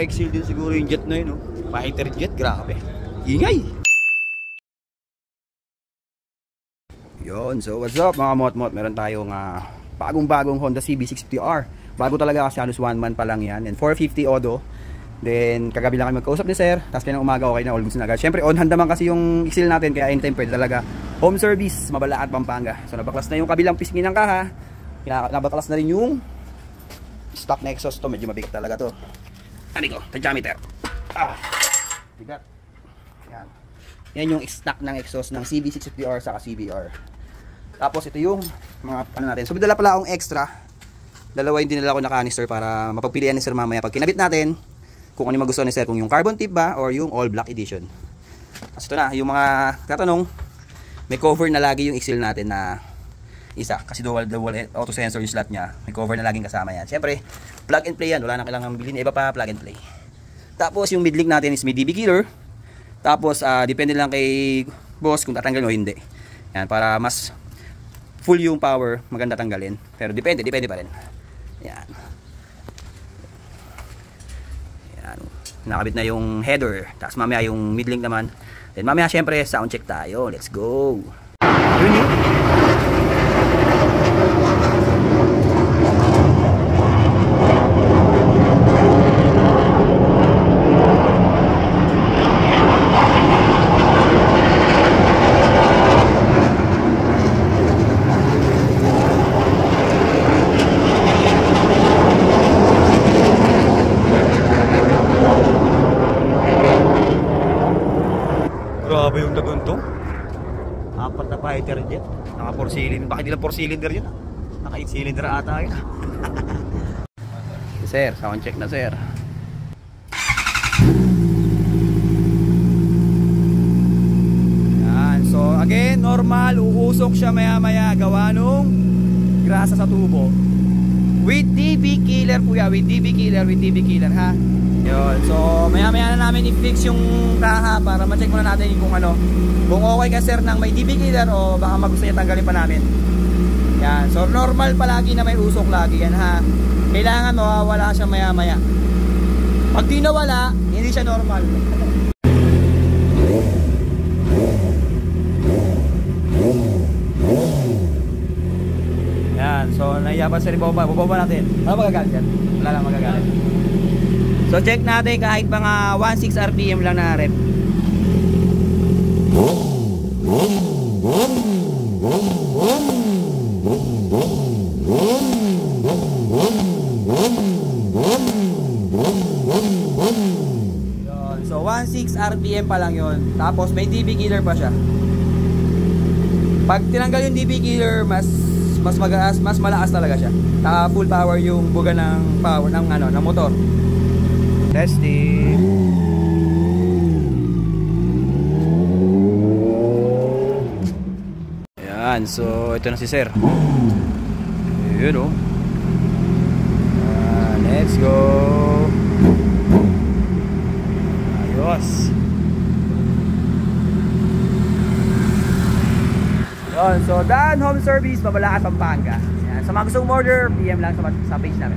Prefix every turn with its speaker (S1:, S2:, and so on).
S1: Naka-exhale din siguro yung jet na yun, no? Fighter jet, grabe. Ingay! Yun, so what's up mga mot-mot? Meron tayong bagong-bagong Honda CB650R. Bago talaga kasi halos 1 month pa lang yan. And 450 odo. Then kagabi lang kami magkausap ni sir. Tapos kanina umaga okay na, all goods na agad. Siyempre on hand naman kasi yung exhale natin. Kaya anytime pwede talaga. Home service, Mabalaat, Pampanga. So nabaklas na yung kabilang pisngi ng kaha. Nabaklas na rin yung stock na exhaust to. Medyo mabigat talaga to. Ano ko? Pentameter. Bigat. Yan. Yan yung stock ng exhaust ng CB650R saka CBR. Tapos ito yung mga ano natin. So dala pala akong extra. Dalawa yung dinala ko na canister para mapagpilian ni sir mamaya pag kinabit natin kung ano yung magustuhan ni sir, kung yung carbon tip ba or yung all black edition. Tapos ito na, yung mga tatanong, may cover na lagi yung exhale natin na isa kasi dual auto sensor yung slot niya. May cover na laging kasama yan. Siyempre, plug and play yan, wala na kailangan bilhin, iba pa plug and play. Tapos yung mid link natin is may DB killer. Tapos depende lang kay boss kung tatanggalin o hindi. Yan, para mas full yung power, maganda tanggalin. Pero depende pa rin. Yan. Yan. Nakabit na yung header. Tapos mamaya yung mid link naman. Then mamaya syempre sound check tayo. Let's go. Yun yun. Grabe yung dagon to. 4 na fighter jet. Naka 4 cylinder. Bakit hindi lang 4 cylinder yun? Naka 8 cylinder ata yun. Sir, sound check na sir. Yan. So again, normal. Uusok siya maya maya. Gawa nung grasa sa tubo. With DB killer kuya. With DB killer ha. Yun. So maya maya na namin i-fix yung kaha para ma-check muna natin kung ano, kung okay ka sir ng may DB killer o baka magusto niya tanggalin pa namin. Yan. So normal palagi na may usok lagi yan ha. Kailangan mawawala siya maya maya. Pag di nawala, hindi siya normal. Yan. So naiyapan sir, bababa natin. Wala magagalit yan. Wala lang magagalit. So check natin kahit mga 16 RPM lang na rep. Yun. So 16 RPM pa lang yun. Tapos may DB killer pa siya. Pag tinanggal yung DB killer, mas malakas talaga siya. Full power yung buga ng power ng ng motor. Testing. Ayan, so ito na si sir. Ayun o. Let's go. Ayos. Yun, so Dan Home Service, Mabalaat, Pampanga. Ayan, sa mga gustong order, PM lang sa page namin.